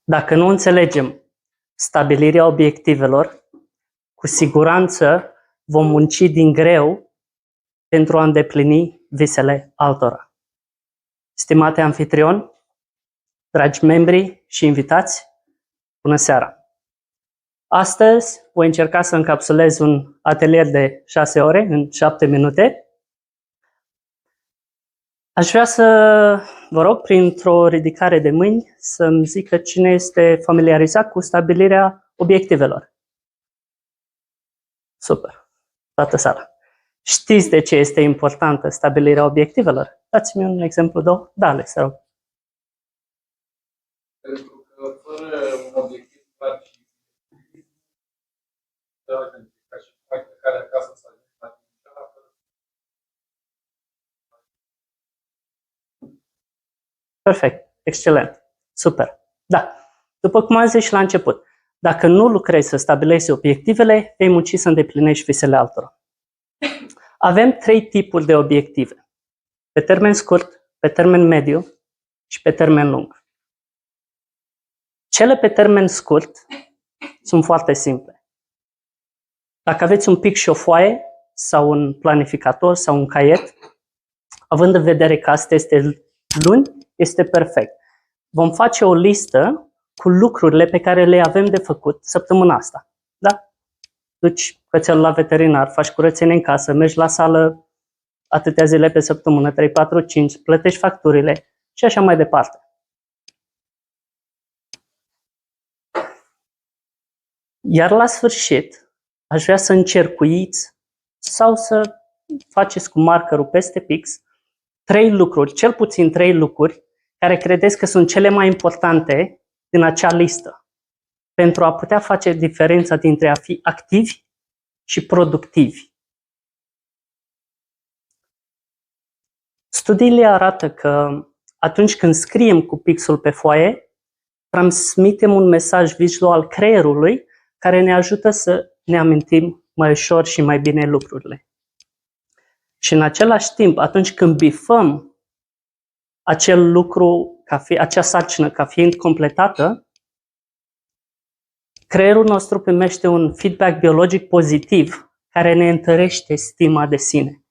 Dacă nu înțelegem stabilirea obiectivelor, cu siguranță vom munci din greu pentru a îndeplini visele altora. Stimate anfitrioni, dragi membri și invitați, bună seara! Astăzi voi încerca să încapsulez un atelier de 6 ore în 7 minute. Aș vrea să vă rog, printr-o ridicare de mâini, să-mi zică cine este familiarizat cu stabilirea obiectivelor. Super, toată sala. Știți de ce este importantă stabilirea obiectivelor? Dați-mi un exemplu, două. Da, Alex, să rog. Pentru că fără un obiectiv clar și ca și mai pe care acasă să ajungi la Perfect, excelent, super. Da, după cum am zis și la început, dacă nu lucrezi să stabilești obiectivele, vei munci să îndeplinești visele altora. Avem 3 tipuri de obiective. Pe termen scurt, pe termen mediu și pe termen lung. Cele pe termen scurt sunt foarte simple. Dacă aveți un pic și o foaie sau un planificator sau un caiet, având în vedere că asta este luni, este perfect. Vom face o listă cu lucrurile pe care le avem de făcut săptămâna asta. Da? Duci cățelul la veterinar, faci curățenie în casă, mergi la sală atâtea zile pe săptămână, 3, 4, 5, plătești facturile și așa mai departe. Iar la sfârșit, aș vrea să încercuiți sau să faceți cu markerul peste pix 3 lucruri, cel puțin 3 lucruri, care credeți că sunt cele mai importante din acea listă, pentru a putea face diferența dintre a fi activi și productivi. Studiile arată că atunci când scriem cu pixul pe foaie, transmitem un mesaj vizual creierului care ne ajută să ne amintim mai ușor și mai bine lucrurile. Și în același timp, atunci când bifăm acel lucru, acea sarcină ca fiind completată, creierul nostru primește un feedback biologic pozitiv care ne întărește stima de sine.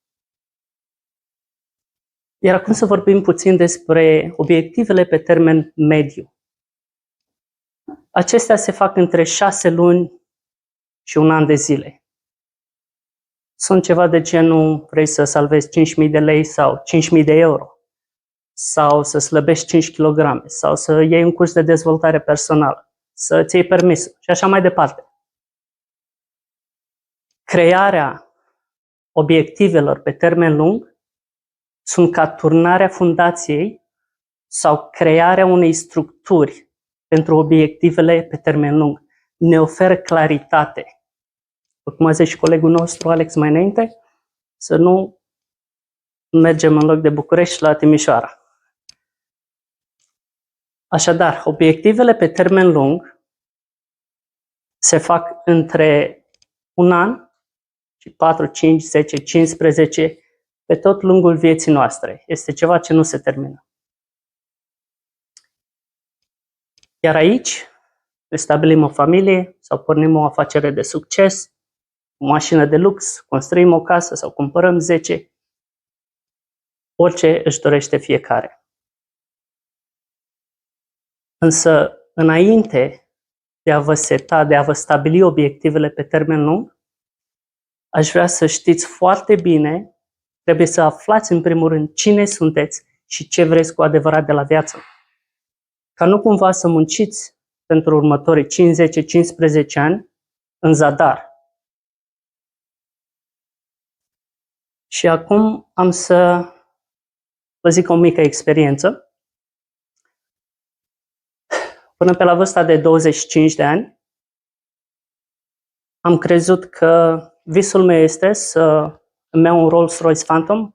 Iar acum să vorbim puțin despre obiectivele pe termen mediu. Acestea se fac între 6 luni și 1 an de zile. Sunt ceva de genul, vrei să salvezi 5.000 de lei sau 5.000 de euro, sau să slăbești 5 kg, sau să iei un curs de dezvoltare personală, să îți iei permisul și așa mai departe. Crearea obiectivelor pe termen lung sunt ca turnarea fundației sau crearea unei structuri pentru obiectivele pe termen lung. Ne oferă claritate. Cum a zis și colegul nostru, Alex, mai înainte, să nu mergem în loc de București la Timișoara. Așadar, obiectivele pe termen lung se fac între 1 an și 4, 5, 10, 15, pe tot lungul vieții noastre. Este ceva ce nu se termină. Iar aici ne stabilim o familie sau pornim o afacere de succes, o mașină de lux, construim o casă sau cumpărăm 10, orice își dorește fiecare. Însă, înainte de a vă seta, de a vă stabili obiectivele pe termen lung, aș vrea să știți foarte bine, trebuie să aflați în primul rând cine sunteți și ce vreți cu adevărat de la viață. Ca nu cumva să munciți pentru următorii 5, 10, 15 ani în zadar. Și acum am să vă zic o mică experiență. Până pe la vârsta de 25 de ani, am crezut că visul meu este să îmi iau un Rolls-Royce Phantom,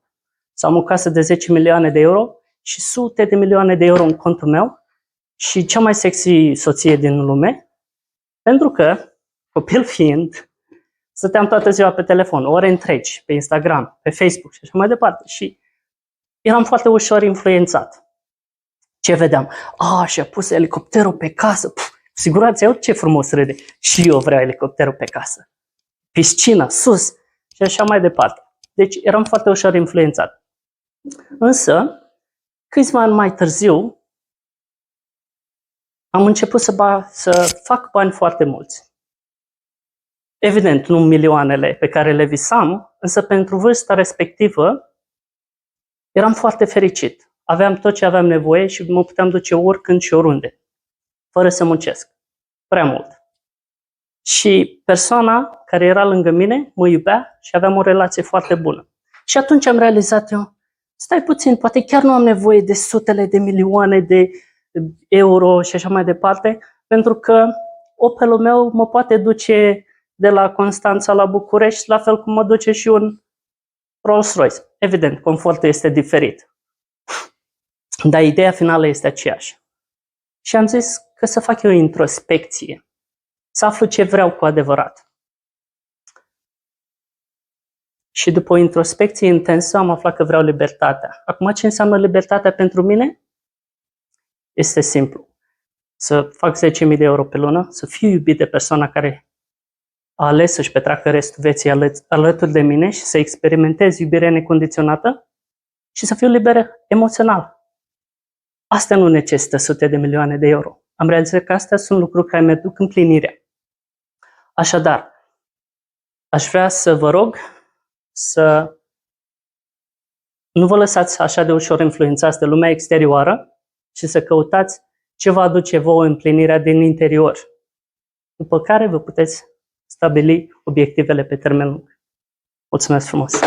să am o casă de 10 milioane de euro și sute de milioane de euro în contul meu și cea mai sexy soție din lume, pentru că, copil fiind, stăteam toată ziua pe telefon, ore întregi, pe Instagram, pe Facebook și așa mai departe. Și eram foarte ușor influențat. Ce vedeam? Și-a pus elicopterul pe casă. Siguranță, eu ce frumos râde. Și eu vreau elicopterul pe casă. Piscina, sus și așa mai departe. Deci eram foarte ușor influențat. Însă, câțiva ani mai târziu, am început să fac bani foarte mulți. Evident, nu milioanele pe care le visam, însă pentru vârsta respectivă eram foarte fericit. Aveam tot ce aveam nevoie și mă puteam duce oricând și oriunde, fără să muncesc. Prea mult. Și persoana care era lângă mine mă iubea și aveam o relație foarte bună. Și atunci am realizat eu, stai puțin, poate chiar nu am nevoie de sutele de milioane de euro și așa mai departe, pentru că Opelul meu mă poate duce de la Constanța la București, la fel cum mă duce și un Rolls-Royce. Evident, confortul este diferit. Dar ideea finală este aceeași. Și am zis că să fac eu o introspecție, să aflu ce vreau cu adevărat. Și după o introspecție intensă am aflat că vreau libertatea. Acum, ce înseamnă libertatea pentru mine? Este simplu. Să fac 10.000 de euro pe lună, să fiu iubit de persoana care a ales să-și petreacă restul vieții alături de mine și să experimentez iubirea necondiționată și să fiu liber emoțional. Astea nu necesită sute de milioane de euro. Am realizat că astea sunt lucruri care mi duc împlinirea. Așadar, aș vrea să vă rog să nu vă lăsați așa de ușor influențați de lumea exterioară și să căutați ce vă aduce vouă împlinirea din interior, după care vă puteți stabili obiectivele pe termen lung. Mulțumesc frumos!